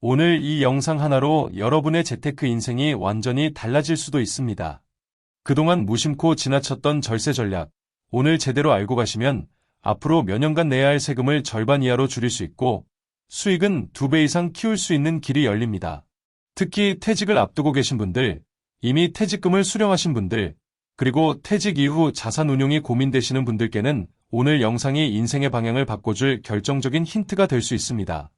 오늘 이 영상 하나로 여러분의 재테크 인생이 완전히 달라질 수도 있습니다. 그동안 무심코 지나쳤던 절세 전략, 오늘 제대로 알고 가시면 앞으로 몇 년간 내야 할 세금을 절반 이하로 줄일 수 있고 수익은 2배 이상 키울 수 있는 길이 열립니다. 특히 퇴직을 앞두고 계신 분들, 이미 퇴직금을 수령하신 분들, 그리고 퇴직 이후 자산 운용이 고민되시는 분들께는 오늘 영상이 인생의 방향을 바꿔줄 결정적인 힌트가 될 수 있습니다.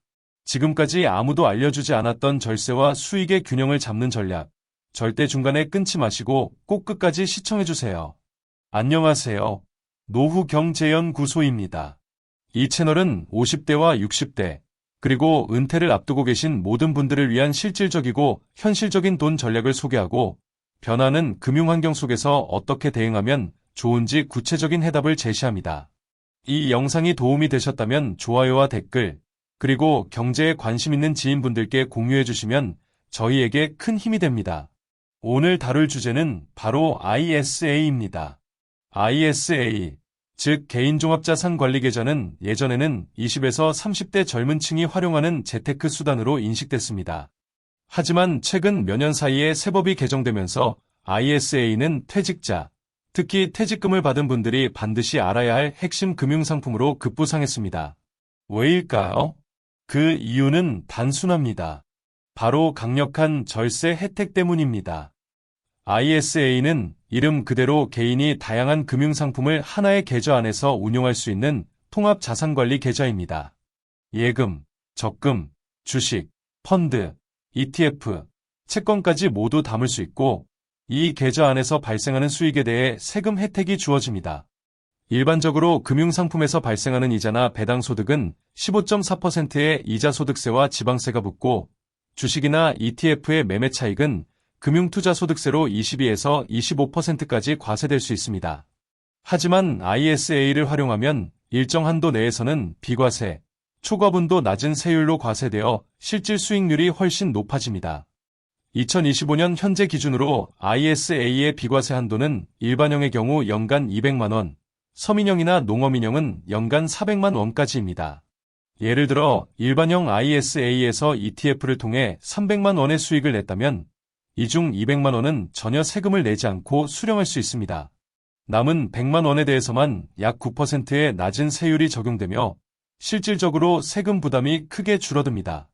지금까지 아무도 알려주지 않았던 절세와 수익의 균형을 잡는 전략, 절대 중간에 끊지 마시고 꼭 끝까지 시청해주세요. 안녕하세요. 노후경제연구소입니다. 이 채널은 50대와 60대, 그리고 은퇴를 앞두고 계신 모든 분들을 위한 실질적이고 현실적인 돈 전략을 소개하고 변하는 금융환경 속에서 어떻게 대응하면 좋은지 구체적인 해답을 제시합니다. 이 영상이 도움이 되셨다면 좋아요와 댓글, 그리고 경제에 관심 있는 지인분들께 공유해 주시면 저희에게 큰 힘이 됩니다. 오늘 다룰 주제는 바로 ISA입니다. ISA, 즉 개인종합자산관리계좌는 예전에는 20에서 30대 젊은 층이 활용하는 재테크 수단으로 인식됐습니다. 하지만 최근 몇 년 사이에 세법이 개정되면서 ISA는 퇴직자, 특히 퇴직금을 받은 분들이 반드시 알아야 할 핵심 금융상품으로 급부상했습니다. 왜일까요? 그 이유는 단순합니다. 바로 강력한 절세 혜택 때문입니다. ISA는 이름 그대로 개인이 다양한 금융상품을 하나의 계좌 안에서 운용할 수 있는 통합자산관리 계좌입니다. 예금, 적금, 주식, 펀드, ETF, 채권까지 모두 담을 수 있고 이 계좌 안에서 발생하는 수익에 대해 세금 혜택이 주어집니다. 일반적으로 금융상품에서 발생하는 이자나 배당소득은 15.4%의 이자소득세와 지방세가 붙고 주식이나 ETF의 매매 차익은 금융투자소득세로 22에서 25%까지 과세될 수 있습니다. 하지만 ISA를 활용하면 일정 한도 내에서는 비과세, 초과분도 낮은 세율로 과세되어 실질 수익률이 훨씬 높아집니다. 2025년 현재 기준으로 ISA의 비과세 한도는 일반형의 경우 연간 200만 원, 서민형이나 농어민형은 연간 400만 원까지입니다. 예를 들어 일반형 ISA에서 ETF를 통해 300만 원의 수익을 냈다면 이 중 200만 원은 전혀 세금을 내지 않고 수령할 수 있습니다. 남은 100만 원에 대해서만 약 9%의 낮은 세율이 적용되며 실질적으로 세금 부담이 크게 줄어듭니다.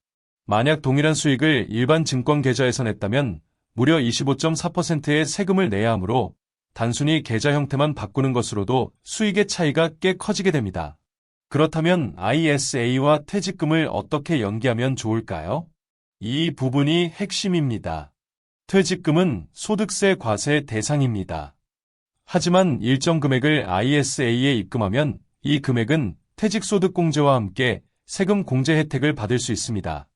만약 동일한 수익을 일반 증권 계좌에서 냈다면 무려 25.4%의 세금을 내야 하므로 단순히 계좌 형태만 바꾸는 것으로도 수익의 차이가 꽤 커지게 됩니다. 그렇다면 ISA와 퇴직금을 어떻게 연계하면 좋을까요? 이 부분이 핵심입니다. 퇴직금은 소득세 과세 대상입니다. 하지만 일정 금액을 ISA에 입금하면 이 금액은 퇴직소득공제와 함께 세금 공제 혜택을 받을 수 있습니다.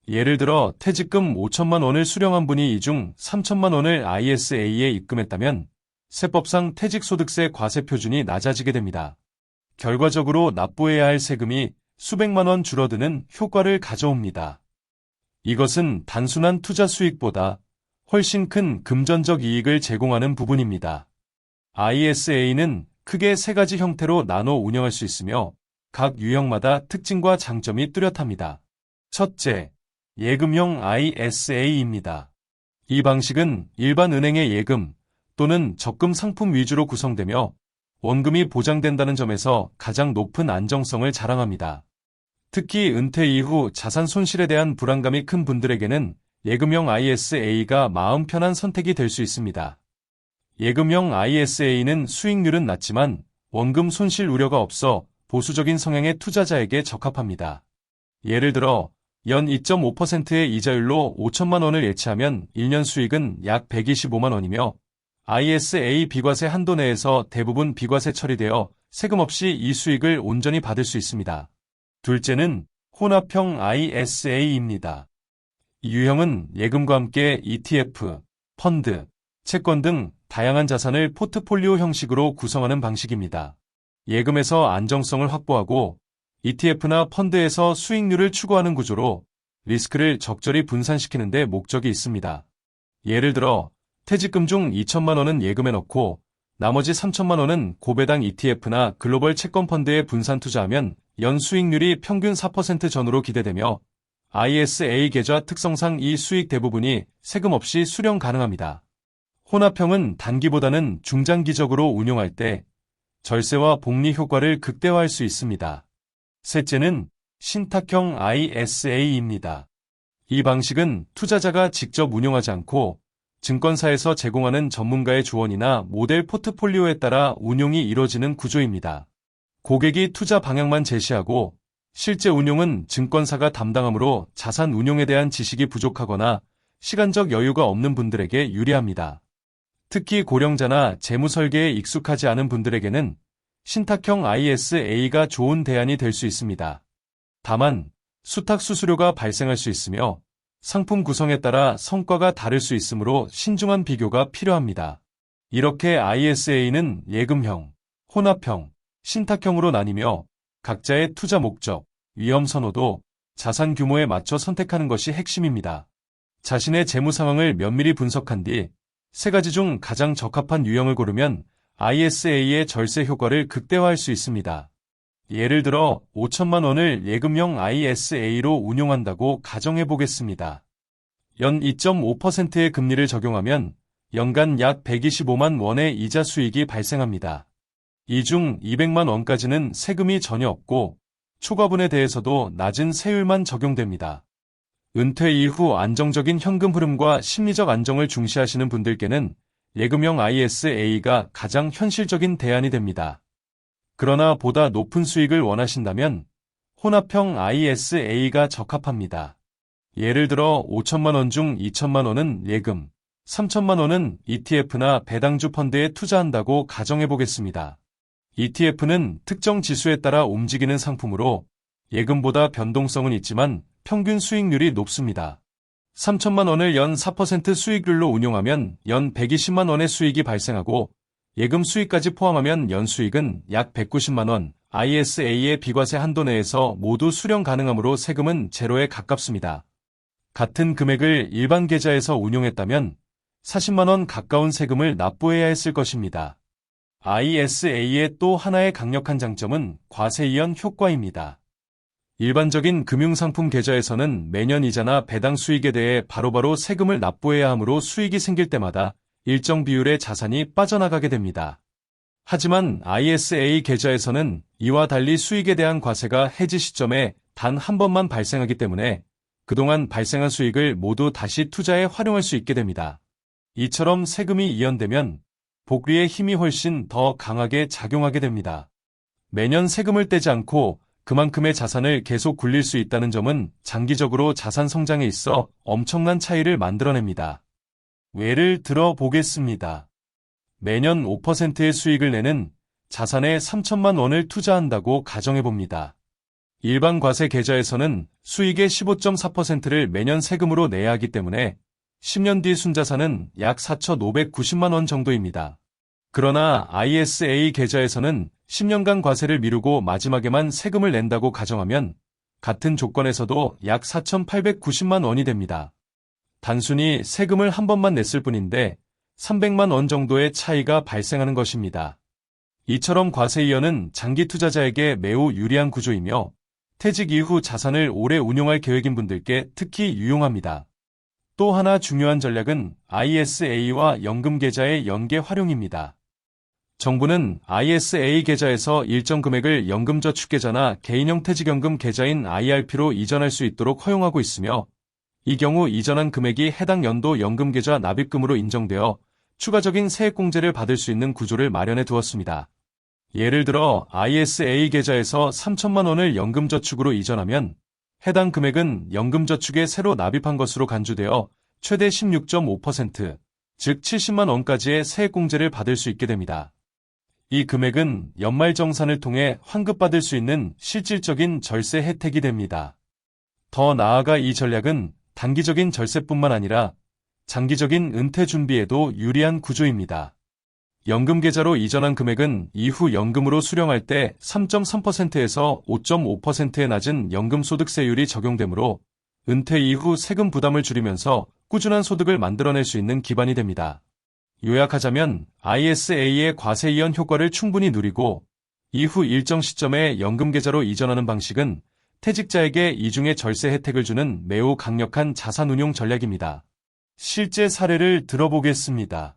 예를 들어 퇴직금 5천만 원을 수령한 분이 이 중 3천만 원을 ISA에 입금했다면 세법상 퇴직소득세 과세 표준이 낮아지게 됩니다. 결과적으로 납부해야 할 세금이 수백만 원 줄어드는 효과를 가져옵니다. 이것은 단순한 투자 수익보다 훨씬 큰 금전적 이익을 제공하는 부분입니다. ISA는 크게 3가지 형태로 나눠 운영할 수 있으며 각 유형마다 특징과 장점이 뚜렷합니다. 첫째, 예금형 ISA입니다. 이 방식은 일반 은행의 예금 또는 적금 상품 위주로 구성되며 원금이 보장된다는 점에서 가장 높은 안정성을 자랑합니다. 특히 은퇴 이후 자산 손실에 대한 불안감이 큰 분들에게는 예금형 ISA가 마음 편한 선택이 될 수 있습니다. 예금형 ISA는 수익률은 낮지만 원금 손실 우려가 없어 보수적인 성향의 투자자에게 적합합니다. 예를 들어 연 2.5%의 이자율로 5천만 원을 예치하면 1년 수익은 약 125만 원이며 ISA 비과세 한도 내에서 대부분 비과세 처리되어 세금 없이 이 수익을 온전히 받을 수 있습니다. 둘째는 혼합형 ISA입니다. 이 유형은 예금과 함께 ETF, 펀드, 채권 등 다양한 자산을 포트폴리오 형식으로 구성하는 방식입니다. 예금에서 안정성을 확보하고 ETF나 펀드에서 수익률을 추구하는 구조로 리스크를 적절히 분산시키는 데 목적이 있습니다. 예를 들어 퇴직금 중 2천만 원은 예금에 넣고 나머지 3천만 원은 고배당 ETF나 글로벌 채권 펀드에 분산 투자하면 연 수익률이 평균 4% 전후로 기대되며 ISA 계좌 특성상 이 수익 대부분이 세금 없이 수령 가능합니다. 혼합형은 단기보다는 중장기적으로 운용할 때 절세와 복리 효과를 극대화할 수 있습니다. 셋째는 신탁형 ISA입니다. 이 방식은 투자자가 직접 운용하지 않고 증권사에서 제공하는 전문가의 조언이나 모델 포트폴리오에 따라 운용이 이뤄지는 구조입니다. 고객이 투자 방향만 제시하고 실제 운용은 증권사가 담당하므로 자산 운용에 대한 지식이 부족하거나 시간적 여유가 없는 분들에게 유리합니다. 특히 고령자나 재무 설계에 익숙하지 않은 분들에게는 신탁형 ISA가 좋은 대안이 될 수 있습니다. 다만 수탁 수수료가 발생할 수 있으며 상품 구성에 따라 성과가 다를 수 있으므로 신중한 비교가 필요합니다. 이렇게 ISA는 예금형, 혼합형, 신탁형으로 나뉘며 각자의 투자 목적, 위험 선호도, 자산 규모에 맞춰 선택하는 것이 핵심입니다. 자신의 재무 상황을 면밀히 분석한 뒤 세 가지 중 가장 적합한 유형을 고르면 ISA의 절세 효과를 극대화할 수 있습니다. 예를 들어 5천만 원을 예금형 ISA로 운용한다고 가정해 보겠습니다. 연 2.5%의 금리를 적용하면 연간 약 125만 원의 이자 수익이 발생합니다. 이 중 200만 원까지는 세금이 전혀 없고 초과분에 대해서도 낮은 세율만 적용됩니다. 은퇴 이후 안정적인 현금 흐름과 심리적 안정을 중시하시는 분들께는 예금형 ISA가 가장 현실적인 대안이 됩니다. 그러나 보다 높은 수익을 원하신다면 혼합형 ISA가 적합합니다. 예를 들어 5천만 원 중 2천만 원은 예금, 3천만 원은 ETF나 배당주 펀드에 투자한다고 가정해 보겠습니다. ETF는 특정 지수에 따라 움직이는 상품으로 예금보다 변동성은 있지만 평균 수익률이 높습니다. 3천만 원을 연 4% 수익률로 운용하면 연 120만 원의 수익이 발생하고 예금 수익까지 포함하면 연 수익은 약 190만 원, ISA의 비과세 한도 내에서 모두 수령 가능하므로 세금은 제로에 가깝습니다. 같은 금액을 일반 계좌에서 운용했다면 40만 원 가까운 세금을 납부해야 했을 것입니다. ISA의 또 하나의 강력한 장점은 과세 이연 효과입니다. 일반적인 금융상품 계좌에서는 매년 이자나 배당 수익에 대해 바로바로 세금을 납부해야 하므로 수익이 생길 때마다 일정 비율의 자산이 빠져나가게 됩니다. 하지만 ISA 계좌에서는 이와 달리 수익에 대한 과세가 해지 시점에 단 한 번만 발생하기 때문에 그동안 발생한 수익을 모두 다시 투자에 활용할 수 있게 됩니다. 이처럼 세금이 이연되면 복리의 힘이 훨씬 더 강하게 작용하게 됩니다. 매년 세금을 떼지 않고 그만큼의 자산을 계속 굴릴 수 있다는 점은 장기적으로 자산 성장에 있어 엄청난 차이를 만들어냅니다. 예를 들어 보겠습니다. 매년 5%의 수익을 내는 자산에 3천만 원을 투자한다고 가정해 봅니다. 일반 과세 계좌에서는 수익의 15.4%를 매년 세금으로 내야 하기 때문에 10년 뒤 순자산은 약 4,590만 원 정도입니다. 그러나 ISA 계좌에서는 10년간 과세를 미루고 마지막에만 세금을 낸다고 가정하면 같은 조건에서도 약 4,890만 원이 됩니다. 단순히 세금을 한 번만 냈을 뿐인데 300만 원 정도의 차이가 발생하는 것입니다. 이처럼 과세 이연은 장기 투자자에게 매우 유리한 구조이며 퇴직 이후 자산을 오래 운용할 계획인 분들께 특히 유용합니다. 또 하나 중요한 전략은 ISA와 연금 계좌의 연계 활용입니다. 정부는 ISA 계좌에서 일정 금액을 연금저축계좌나 개인형 퇴직연금 계좌인 IRP로 이전할 수 있도록 허용하고 있으며 이 경우 이전한 금액이 해당 연도 연금계좌 납입금으로 인정되어 추가적인 세액공제를 받을 수 있는 구조를 마련해 두었습니다. 예를 들어 ISA 계좌에서 3천만 원을 연금저축으로 이전하면 해당 금액은 연금저축에 새로 납입한 것으로 간주되어 최대 16.5%, 즉 70만 원까지의 세액공제를 받을 수 있게 됩니다. 이 금액은 연말정산을 통해 환급받을 수 있는 실질적인 절세 혜택이 됩니다. 더 나아가 이 전략은 단기적인 절세뿐만 아니라 장기적인 은퇴 준비에도 유리한 구조입니다. 연금계좌로 이전한 금액은 이후 연금으로 수령할 때 3.3%에서 5.5%의 낮은 연금소득세율이 적용되므로 은퇴 이후 세금 부담을 줄이면서 꾸준한 소득을 만들어낼 수 있는 기반이 됩니다. 요약하자면 ISA의 과세 이연 효과를 충분히 누리고 이후 일정 시점에 연금계좌로 이전하는 방식은 퇴직자에게 이중의 절세 혜택을 주는 매우 강력한 자산운용 전략입니다. 실제 사례를 들어보겠습니다.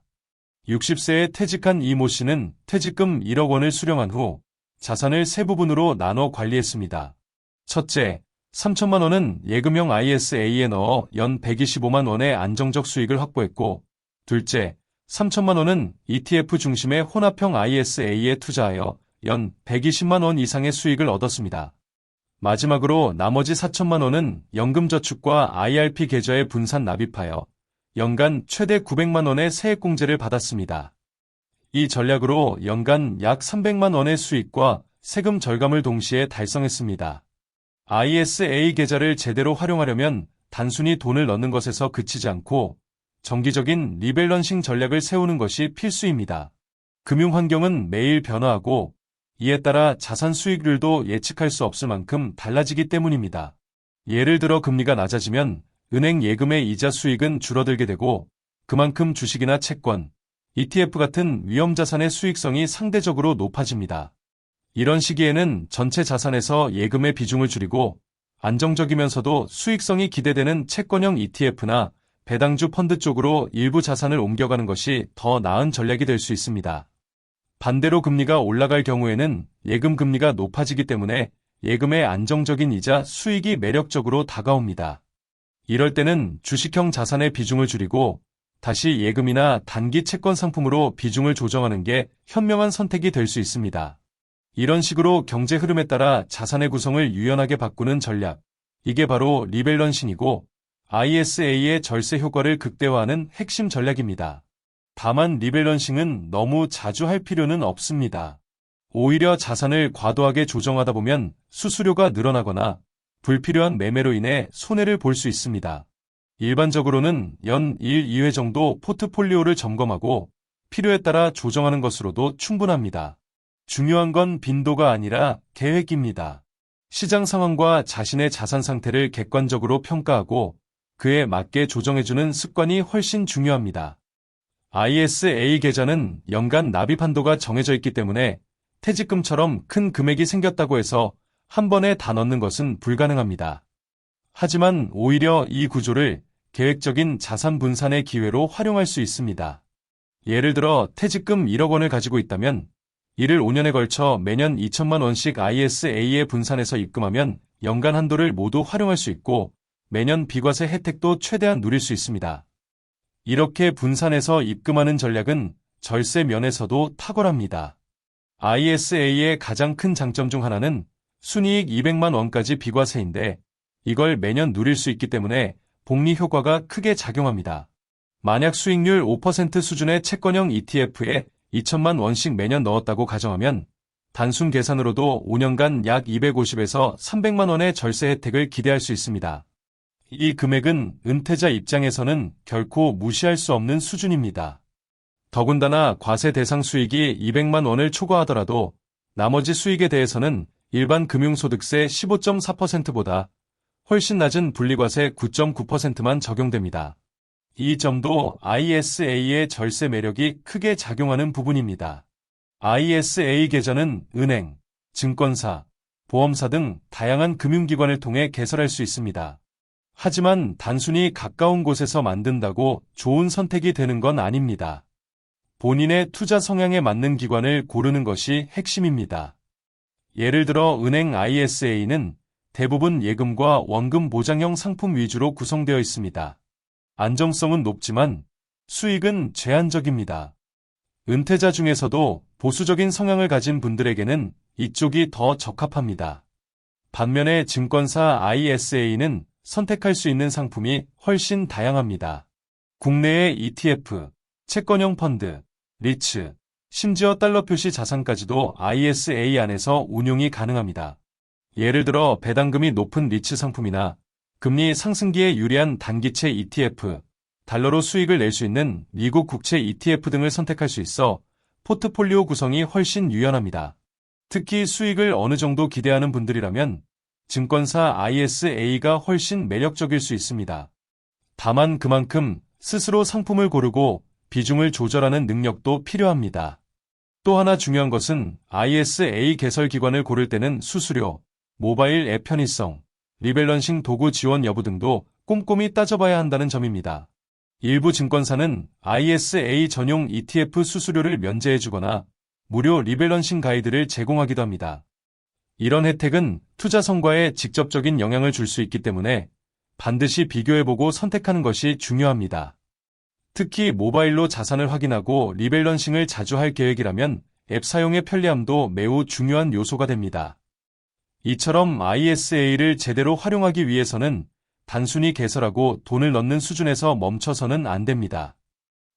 60세에 퇴직한 이모 씨는 퇴직금 1억 원을 수령한 후 자산을 세 부분으로 나눠 관리했습니다. 첫째, 3천만 원은 예금형 ISA에 넣어 연 125만 원의 안정적 수익을 확보했고, 둘째, 3천만 원은 ETF 중심의 혼합형 ISA에 투자하여 연 120만 원 이상의 수익을 얻었습니다. 마지막으로 나머지 4천만 원은 연금저축과 IRP 계좌에 분산 납입하여 연간 최대 900만 원의 세액공제를 받았습니다. 이 전략으로 연간 약 300만 원의 수익과 세금 절감을 동시에 달성했습니다. ISA 계좌를 제대로 활용하려면 단순히 돈을 넣는 것에서 그치지 않고 정기적인 리밸런싱 전략을 세우는 것이 필수입니다. 금융 환경은 매일 변화하고 이에 따라 자산 수익률도 예측할 수 없을 만큼 달라지기 때문입니다. 예를 들어 금리가 낮아지면 은행 예금의 이자 수익은 줄어들게 되고 그만큼 주식이나 채권, ETF 같은 위험자산의 수익성이 상대적으로 높아집니다. 이런 시기에는 전체 자산에서 예금의 비중을 줄이고 안정적이면서도 수익성이 기대되는 채권형 ETF나 배당주 펀드 쪽으로 일부 자산을 옮겨가는 것이 더 나은 전략이 될 수 있습니다. 반대로 금리가 올라갈 경우에는 예금 금리가 높아지기 때문에 예금의 안정적인 이자 수익이 매력적으로 다가옵니다. 이럴 때는 주식형 자산의 비중을 줄이고 다시 예금이나 단기 채권 상품으로 비중을 조정하는 게 현명한 선택이 될 수 있습니다. 이런 식으로 경제 흐름에 따라 자산의 구성을 유연하게 바꾸는 전략, 이게 바로 리밸런싱이고 ISA의 절세 효과를 극대화하는 핵심 전략입니다. 다만 리밸런싱은 너무 자주 할 필요는 없습니다. 오히려 자산을 과도하게 조정하다 보면 수수료가 늘어나거나 불필요한 매매로 인해 손해를 볼 수 있습니다. 일반적으로는 연 1, 2회 정도 포트폴리오를 점검하고 필요에 따라 조정하는 것으로도 충분합니다. 중요한 건 빈도가 아니라 계획입니다. 시장 상황과 자신의 자산 상태를 객관적으로 평가하고 그에 맞게 조정해주는 습관이 훨씬 중요합니다. ISA 계좌는 연간 납입 한도가 정해져 있기 때문에 퇴직금처럼 큰 금액이 생겼다고 해서 한 번에 다 넣는 것은 불가능합니다. 하지만 오히려 이 구조를 계획적인 자산 분산의 기회로 활용할 수 있습니다. 예를 들어 퇴직금 1억 원을 가지고 있다면 이를 5년에 걸쳐 매년 2천만 원씩 ISA에 분산해서 입금하면 연간 한도를 모두 활용할 수 있고 매년 비과세 혜택도 최대한 누릴 수 있습니다. 이렇게 분산해서 입금하는 전략은 절세 면에서도 탁월합니다. ISA의 가장 큰 장점 중 하나는 순이익 200만 원까지 비과세인데 이걸 매년 누릴 수 있기 때문에 복리 효과가 크게 작용합니다. 만약 수익률 5% 수준의 채권형 ETF에 2천만 원씩 매년 넣었다고 가정하면 단순 계산으로도 5년간 약 250에서 300만 원의 절세 혜택을 기대할 수 있습니다. 이 금액은 은퇴자 입장에서는 결코 무시할 수 없는 수준입니다. 더군다나 과세 대상 수익이 200만 원을 초과하더라도 나머지 수익에 대해서는 일반 금융소득세 15.4%보다 훨씬 낮은 분리과세 9.9%만 적용됩니다. 이 점도 ISA의 절세 매력이 크게 작용하는 부분입니다. ISA 계좌는 은행, 증권사, 보험사 등 다양한 금융기관을 통해 개설할 수 있습니다. 하지만 단순히 가까운 곳에서 만든다고 좋은 선택이 되는 건 아닙니다. 본인의 투자 성향에 맞는 기관을 고르는 것이 핵심입니다. 예를 들어 은행 ISA는 대부분 예금과 원금 보장형 상품 위주로 구성되어 있습니다. 안정성은 높지만 수익은 제한적입니다. 은퇴자 중에서도 보수적인 성향을 가진 분들에게는 이쪽이 더 적합합니다. 반면에 증권사 ISA는 선택할 수 있는 상품이 훨씬 다양합니다. 국내의 ETF, 채권형 펀드, 리츠, 심지어 달러 표시 자산까지도 ISA 안에서 운용이 가능합니다. 예를 들어 배당금이 높은 리츠 상품이나 금리 상승기에 유리한 단기채 ETF, 달러로 수익을 낼 수 있는 미국 국채 ETF 등을 선택할 수 있어 포트폴리오 구성이 훨씬 유연합니다. 특히 수익을 어느 정도 기대하는 분들이라면 증권사 ISA가 훨씬 매력적일 수 있습니다. 다만 그만큼 스스로 상품을 고르고 비중을 조절하는 능력도 필요합니다. 또 하나 중요한 것은 ISA 개설 기관을 고를 때는 수수료, 모바일 앱 편의성, 리밸런싱 도구 지원 여부 등도 꼼꼼히 따져봐야 한다는 점입니다. 일부 증권사는 ISA 전용 ETF 수수료를 면제해주거나 무료 리밸런싱 가이드를 제공하기도 합니다. 이런 혜택은 투자 성과에 직접적인 영향을 줄 수 있기 때문에 반드시 비교해보고 선택하는 것이 중요합니다. 특히 모바일로 자산을 확인하고 리밸런싱을 자주 할 계획이라면 앱 사용의 편리함도 매우 중요한 요소가 됩니다. 이처럼 ISA를 제대로 활용하기 위해서는 단순히 개설하고 돈을 넣는 수준에서 멈춰서는 안 됩니다.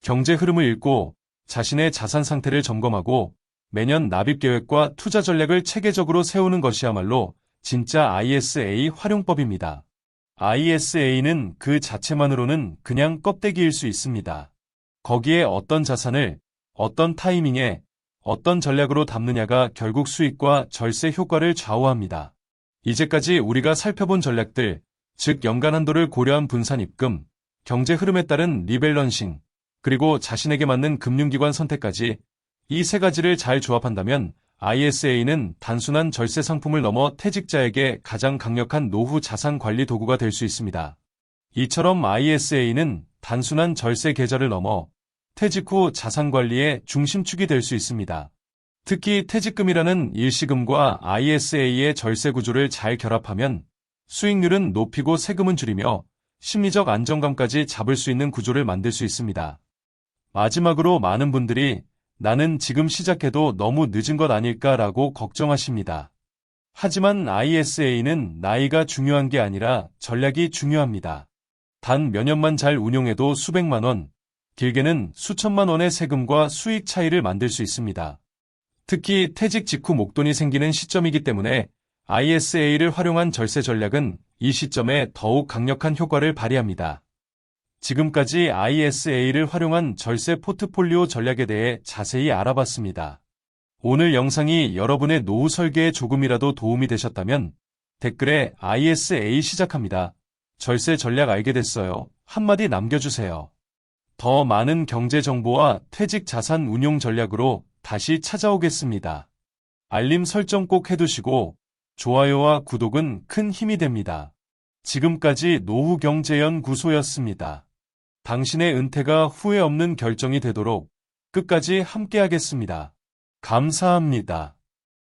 경제 흐름을 읽고 자신의 자산 상태를 점검하고 매년 납입 계획과 투자 전략을 체계적으로 세우는 것이야말로 진짜 ISA 활용법입니다. ISA는 그 자체만으로는 그냥 껍데기일 수 있습니다. 거기에 어떤 자산을, 어떤 타이밍에, 어떤 전략으로 담느냐가 결국 수익과 절세 효과를 좌우합니다. 이제까지 우리가 살펴본 전략들, 즉 연간 한도를 고려한 분산 입금, 경제 흐름에 따른 리밸런싱, 그리고 자신에게 맞는 금융기관 선택까지 이 세 가지를 잘 조합한다면 ISA는 단순한 절세 상품을 넘어 퇴직자에게 가장 강력한 노후 자산 관리 도구가 될 수 있습니다. 이처럼 ISA는 단순한 절세 계좌를 넘어 퇴직 후 자산 관리의 중심축이 될 수 있습니다. 특히 퇴직금이라는 일시금과 ISA의 절세 구조를 잘 결합하면 수익률은 높이고 세금은 줄이며 심리적 안정감까지 잡을 수 있는 구조를 만들 수 있습니다. 마지막으로 많은 분들이 나는 지금 시작해도 너무 늦은 것 아닐까라고 걱정하십니다. 하지만 ISA는 나이가 중요한 게 아니라 전략이 중요합니다. 단 몇 년만 잘 운용해도 수백만 원, 길게는 수천만 원의 세금과 수익 차이를 만들 수 있습니다. 특히 퇴직 직후 목돈이 생기는 시점이기 때문에 ISA를 활용한 절세 전략은 이 시점에 더욱 강력한 효과를 발휘합니다. 지금까지 ISA를 활용한 절세 포트폴리오 전략에 대해 자세히 알아봤습니다. 오늘 영상이 여러분의 노후 설계에 조금이라도 도움이 되셨다면 댓글에 ISA 시작합니다. 절세 전략 알게 됐어요. 한마디 남겨주세요. 더 많은 경제 정보와 퇴직 자산 운용 전략으로 다시 찾아오겠습니다. 알림 설정 꼭 해두시고 좋아요와 구독은 큰 힘이 됩니다. 지금까지 노후경제연구소였습니다. 당신의 은퇴가 후회 없는 결정이 되도록 끝까지 함께하겠습니다. 감사합니다.